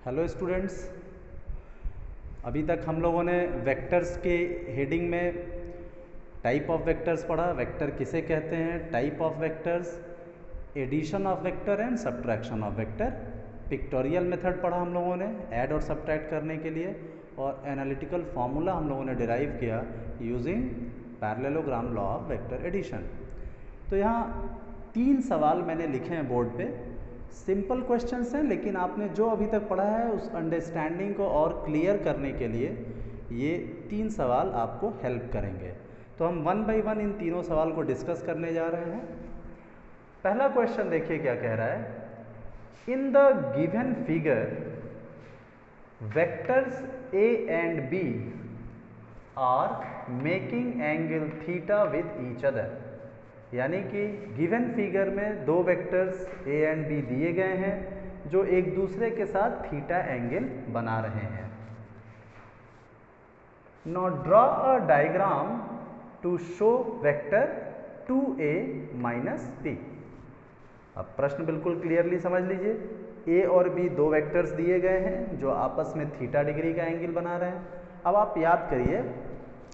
Hello students, अभी तक हम लोगों ने वेक्टर्स के हेडिंग में टाइप ऑफ वेक्टर्स पढ़ा। वेक्टर किसे कहते हैं, type of vectors, addition of vector and subtraction of vector, pictorial method पढ़ा हम लोगों ने ऐड और सब्ट्रैक्ट करने के लिए, और एनालिटिकल फार्मूला हम लोगों ने डिराइव किया using parallelogram law of vector addition. तो यहाँ 3 सवाल मैंने लिखे हैं बोर्ड पे। सिंपल क्वेश्चंस हैं, लेकिन आपने जो अभी तक पढ़ा है उस अंडरस्टैंडिंग को और क्लियर करने के लिए ये 3 सवाल आपको हेल्प करेंगे। तो हम 1 बाय 1 इन तीनों सवाल को डिस्कस करने जा रहे हैं। पहला क्वेश्चन देखिए क्या कह रहा है। In the given figure vectors A and B are making angle theta with each other. यानी कि गिवन फिगर में 2 वेक्टर्स ए एंड बी दिए गए हैं जो एक दूसरे के साथ थीटा एंगल बना रहे हैं। Now draw a diagram to show vector 2a minus b। अब प्रश्न बिल्कुल क्लियरली समझ लीजिए। a और b 2 वेक्टर्स दिए गए हैं जो आपस में थीटा डिग्री का एंगल बना रहे हैं। अब आप याद करिए,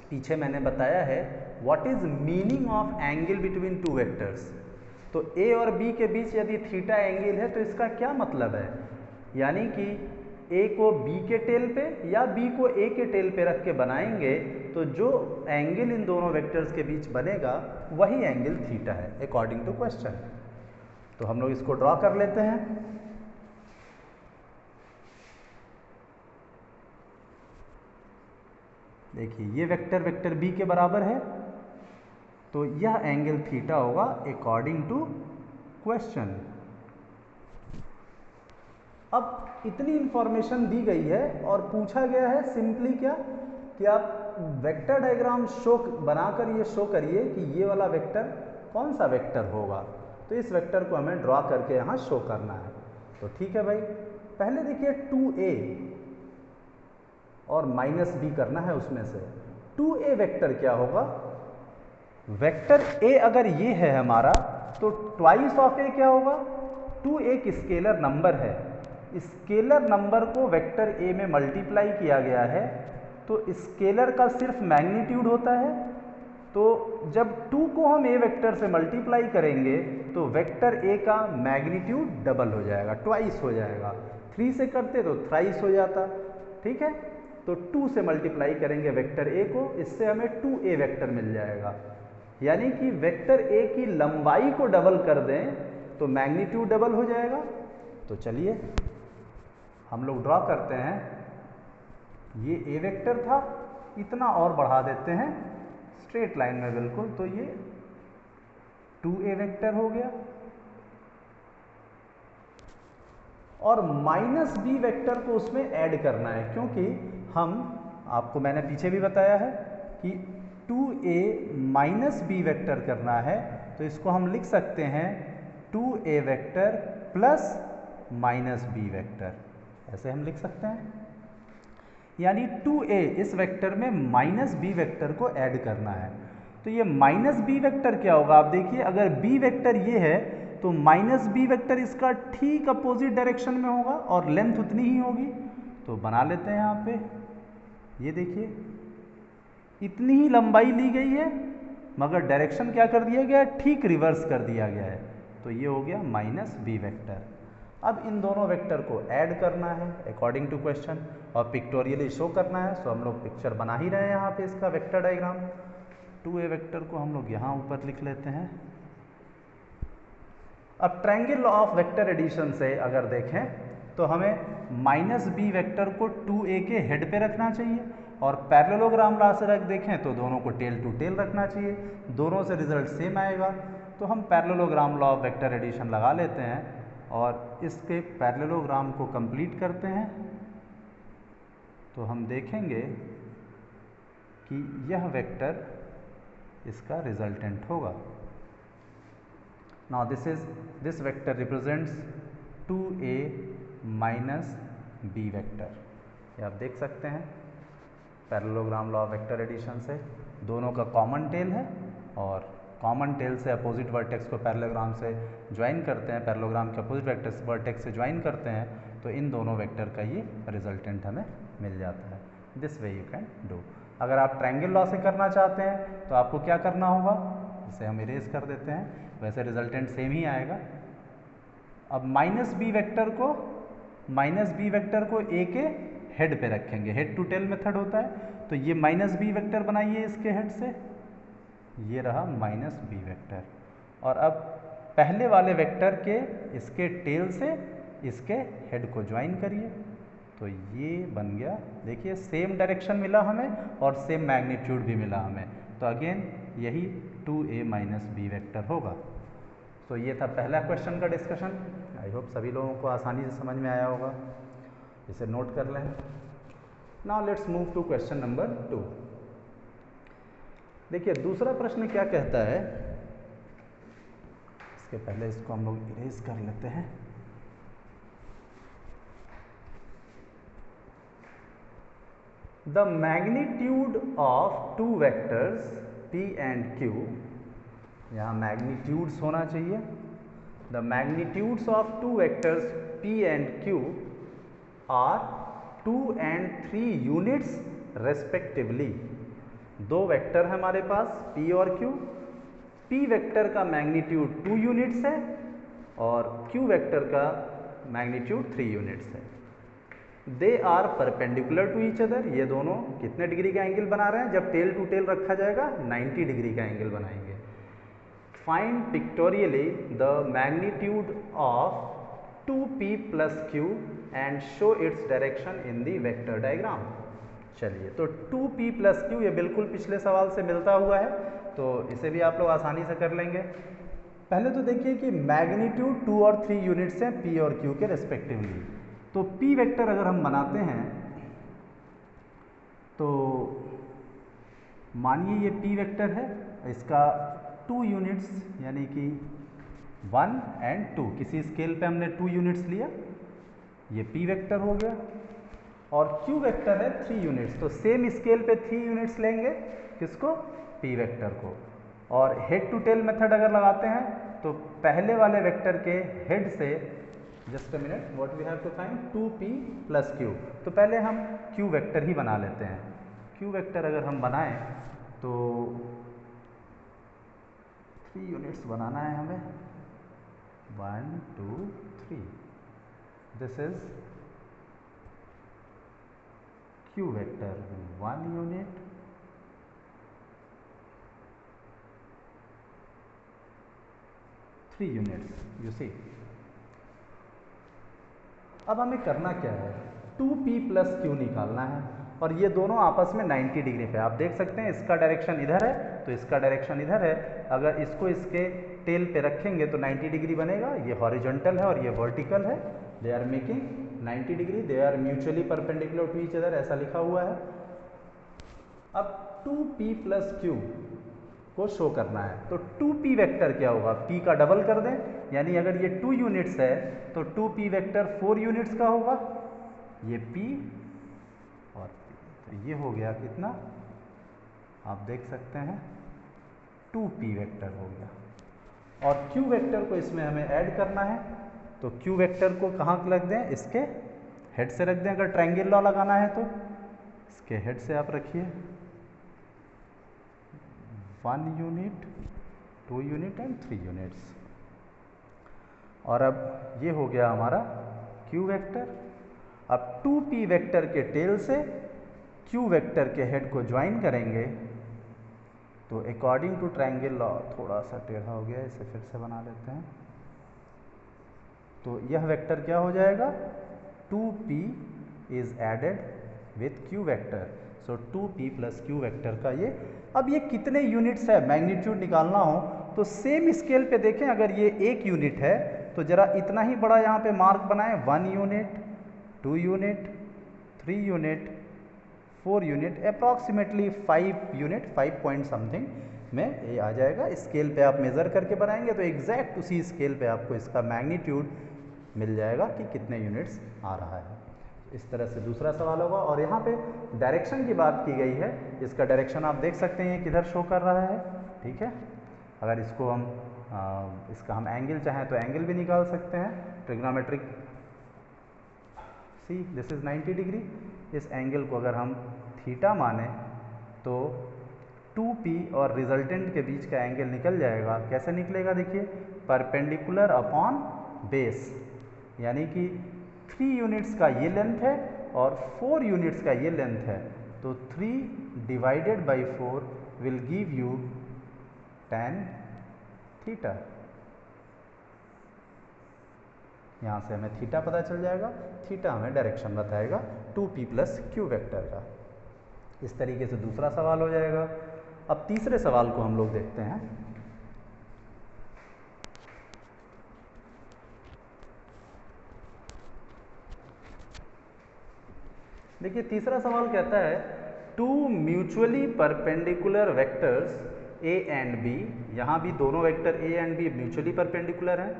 पीछे मैंने बताया है what is meaning of angle between 2 vectors. तो a और b के बीच यदि थीटा एंगल है तो इसका क्या मतलब है, यानी कि a को b के टेल पे या b को a के टेल पे रख के बनाएंगे तो जो एंगल इन दोनों वेक्टर्स के बीच बनेगा वही एंगल थीटा है अकॉर्डिंग टू क्वेश्चन। तो हम लोग इसको ड्रॉ कर लेते हैं। देखिए ये वेक्टर वेक्टर b के बराबर है, तो यह एंगल थीटा होगा अकॉर्डिंग टू क्वेश्चन। अब इतनी इंफॉर्मेशन दी गई है और पूछा गया है सिंपली क्या कि आप वेक्टर डायग्राम शो बनाकर ये शो करिए कि ये वाला वेक्टर कौन सा वेक्टर होगा। तो इस वेक्टर को हमें ड्रॉ करके यहाँ शो करना है। तो ठीक है भाई, पहले देखिए 2a और माइनस b करना है। उसमें से 2a वेक्टर क्या होगा, वेक्टर a अगर ये है हमारा तो ट्वाइस ऑफ a क्या होगा। 2 एक स्केलर नंबर है, स्केलर नंबर को वेक्टर a में मल्टीप्लाई किया गया है तो स्केलर का सिर्फ मैग्नीट्यूड होता है। तो जब 2 को हम a वेक्टर से मल्टीप्लाई करेंगे तो वेक्टर a का मैग्नीट्यूड डबल हो जाएगा, ट्वाइस हो जाएगा। 3 से करते तो थ्राइस हो जाता। ठीक है, तो 2 से मल्टीप्लाई करेंगे वेक्टर a को, इससे हमें 2a वेक्टर मिल जाएगा। यानी कि वेक्टर a की लंबाई को डबल कर दें तो मैग्नीट्यूड डबल हो जाएगा। तो चलिए हम लोग ड्रॉ करते हैं। ये a वेक्टर था, इतना और बढ़ा देते हैं स्ट्रेट लाइन में बिल्कुल, तो ये 2a वेक्टर हो गया। और माइनस b वेक्टर को उसमें ऐड करना है, क्योंकि हम आपको मैंने पीछे भी बताया है कि 2a माइनस b वेक्टर करना है। तो इसको हम लिख सकते हैं 2a vector plus minus b vector, ऐसे हम लिख सकते हैं। यानी 2a इस वेक्टर में माइनस b वेक्टर को ऐड करना है। तो ये माइनस b वेक्टर क्या होगा, आप देखिए अगर b वेक्टर ये है तो माइनस b वेक्टर इसका ठीक अपोजिट डायरेक्शन में होगा और लेंथ उतनी ही होगी। तो बना लेते हैं यहाँ पे, ये देखिए इतनी ही लंबाई ली गई है मगर डायरेक्शन क्या कर दिया गया है, ठीक रिवर्स कर दिया गया है। तो ये हो गया माइनस b वेक्टर। अब इन दोनों वेक्टर को ऐड करना है अकॉर्डिंग टू क्वेश्चन और पिक्टोरियली शो करना है। सो हम लोग पिक्चर बना ही रहे हैं यहाँ पे इसका वेक्टर डायग्राम। 2a वेक्टर को हम लोग यहाँ ऊपर लिख लेते हैं। अब triangle law of vector addition से अगर देखें तो हमें माइनस b वेक्टर को 2a के हेड पे रखना चाहिए और पैरेललोग्राम लॉ से रख देखें तो दोनों को टेल टू टेल रखना चाहिए, दोनों से रिजल्ट सेम आएगा। तो हम parallelogram law of vector addition लगा लेते हैं और इसके पैरेललोग्राम को कंप्लीट करते हैं। तो हम देखेंगे कि यह वेक्टर इसका रिजल्टेंट होगा। Now this vector represents 2a minus b vector. ये आप देख सकते हैं parallelogram law of vector addition से दोनों का कॉमन टेल है और कॉमन टेल से अपोजिट वर्टेक्स को पैरेललोग्राम से ज्वाइन करते हैं, पैरेललोग्राम के अपोजिट वर्टेक्स से ज्वाइन करते हैं, तो इन दोनों वेक्टर का ये रिजल्टेंट हमें मिल जाता है। This way you can do. अगर आप ट्रायंगल लॉ से करना चाहते हैं तो आपको क्या करना होगा, इसे हम इरेज कर देते हैं, वैसे रिजल्टेंट सेम ही आएगा। अब माइनस बी वेक्टर को ए के हेड पे रखेंगे, हेड टू टेल मेथड होता है, तो ये माइनस बी वेक्टर बनाइए इसके हेड से, ये रहा माइनस बी वेक्टर। और अब पहले वाले वेक्टर के इसके टेल से इसके हेड को ज्वाइन करिए, तो ये बन गया, देखिए सेम डायरेक्शन मिला हमें और सेम मैग्नीट्यूड भी मिला हमें, तो अगेन यही 2a माइनस बी वेक्टर होगा। तो ये था पहला क्वेश्चन का डिस्कशन। आई होप सभी लोगों को आसानी से समझ में आया होगा, इसे नोट कर लें। Now let's move to question number 2। देखिए दूसरा प्रश्न क्या कहता है, इसके पहले इसको हम लोग इरेज कर लेते हैं। The magnitude of two vectors P and Q, यहाँ मैग्नीट्यूड्स होना चाहिए। The magnitudes of two vectors P and Q are 2 and 3 units respectively. दो वेक्टर है हमारे पास P और Q। P वेक्टर का मैग्नीट्यूड 2 यूनिट्स है और Q वेक्टर का मैग्नीट्यूड 3 यूनिट्स है। They are perpendicular to each other, ये दोनों कितने डिग्री का एंगल बना रहे हैं, जब टेल टू टेल रखा जाएगा 90 डिग्री का एंगल बनाएंगे। Find pictorially the magnitude of 2p plus q and show its direction in the vector diagram. चलिए, तो 2p plus q ये बिल्कुल पिछले सवाल से मिलता हुआ है, तो इसे भी आप लोग आसानी से कर लेंगे। पहले तो देखिए कि मैग्नीट्यूड 2 और 3 यूनिट्स हैं p और q के रेस्पेक्टिवली, तो p वेक्टर अगर हम बनाते हैं तो मानिए ये p वेक्टर है, इसका 2 यूनिट्स यानी कि 1 and 2, किसी स्केल पे हमने 2 यूनिट्स लिया, ये p वेक्टर हो गया। और q वेक्टर है 3 यूनिट्स, तो सेम स्केल पे 3 यूनिट्स लेंगे, किसको, p वेक्टर को। और हेड टू टेल मेथड अगर लगाते हैं तो पहले वाले वेक्टर के हेड से, just a minute, what we have to find, 2p plus q, तो पहले हम q वेक्टर ही बना लेते हैं। q वेक्टर अगर हम बनाएं तो 3 यूनिट्स बनाना है हमें, 1 2 3, this is q vector 1 unit, 3 units, you see. अब हमें करना क्या है, 2p plus q निकालना है, और ये दोनों आपस में 90 डिग्री पे, आप देख सकते हैं इसका डायरेक्शन इधर है तो इसका डायरेक्शन इधर है, अगर इसको इसके टेल पे रखेंगे तो 90 डिग्री बनेगा। ये हॉरिजॉन्टल है और ये वर्टिकल है, they are making 90 degree, they are mutually perpendicular to each other, ऐसा लिखा हुआ है। अब 2p plus q को शो करना है, तो 2p वेक्टर क्या होगा, p का डबल कर दें, यानी अगर ये 2 यूनिट्स है तो 2p वेक्टर 4 यूनिट्स का होगा, ये p और p, तो ये हो गया कितना, आप देख सकते हैं 2p वेक्टर हो गया। और q वेक्टर को इसमें हमें ऐड करना है, तो q वेक्टर को कहाँ रख दें, इसके हेड से रख दें, अगर ट्रायंगल लॉ लगाना है तो इसके हेड से आप रखिए, 1 यूनिट, 2 यूनिट एंड 3 यूनिट्स। और अब ये हो गया हमारा q वेक्टर। अब 2p वेक्टर के टेल से q वेक्टर के हेड को ज्वाइन करेंगे, तो अकॉर्डिंग टू ट्रायंगल लॉ, थोड़ा सा टेढ़ा हो गया, इसे फिर से बना लेते हैं, तो यह वेक्टर क्या हो जाएगा, 2p is added with q vector, so 2p plus q vector का ये। अब ये कितने यूनिट्स है, मैग्नीट्यूड निकालना हो तो सेम स्केल पे देखें, अगर ये 1 यूनिट है तो जरा इतना ही बड़ा यहाँ पे मार्क बनाएं, 1 unit, 2 unit, 3 unit, 4 unit, approximately 5 unit, 5 point something में ये आ जाएगा। स्केल पे आप मेज़र करके बनाएंगे तो एग्जैक्ट उसी स्केल पे आपको इसका मैग्नीट्यूड मिल जाएगा कि कितने यूनिट्स आ रहा है। इस तरह से दूसरा सवाल होगा। और यहाँ पे डायरेक्शन की बात की गई है, इसका डायरेक्शन आप देख सकते हैं ये किधर शो कर रहा है, ठीक है। अगर इसको हम इसका हम एंगल चाहें तो एंगल भी निकाल सकते हैं। Trigonometric, see this is 90 degree. इस एंगल को अगर हम थीटा माने तो 2p और रिजल्टेंट के बीच का एंगल निकल जाएगा। कैसे निकलेगा देखिए, परपेंडिकुलर अपॉन बेस, यानी कि 3 यूनिट्स का ये लेंथ है और 4 यूनिट्स का ये लेंथ है, तो 3 divided by 4 will give you tan theta. यहाँ से हमें थीटा पता चल जाएगा, थीटा हमें डायरेक्शन बताएगा 2p प्लस q वेक्टर का। इस तरीके से दूसरा सवाल हो जाएगा। अब तीसरे सवाल को हम लोग देखते हैं। देखिए तीसरा सवाल कहता है, two mutually perpendicular vectors a and b, यहाँ भी दोनों vector a and b mutually perpendicular हैं,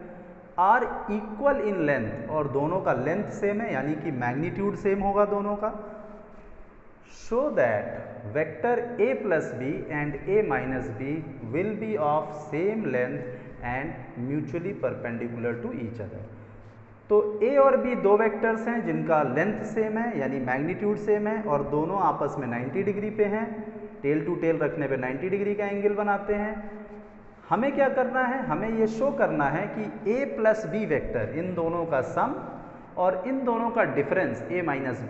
आर इक्वल इन लेंथ, और दोनों का लेंथ सेम है, यानी कि मैग्नीट्यूड सेम होगा दोनों का। Show that vector a plus B and a minus B will be of same length and mutually perpendicular to each other. तो a और b दो वेक्टर्स हैं जिनका लेंथ सेम है, यानी मैग्नीट्यूड सेम है, और दोनों आपस में 90 डिग्री पे हैं। टेल टू टेल रखने पे 90 डिग्री का एंगल बनाते हैं। हमें क्या करना है, हमें ये शो करना है कि a प्लस बी वेक्टर, इन दोनों का सम और इन दोनों का डिफरेंस a माइनस बी,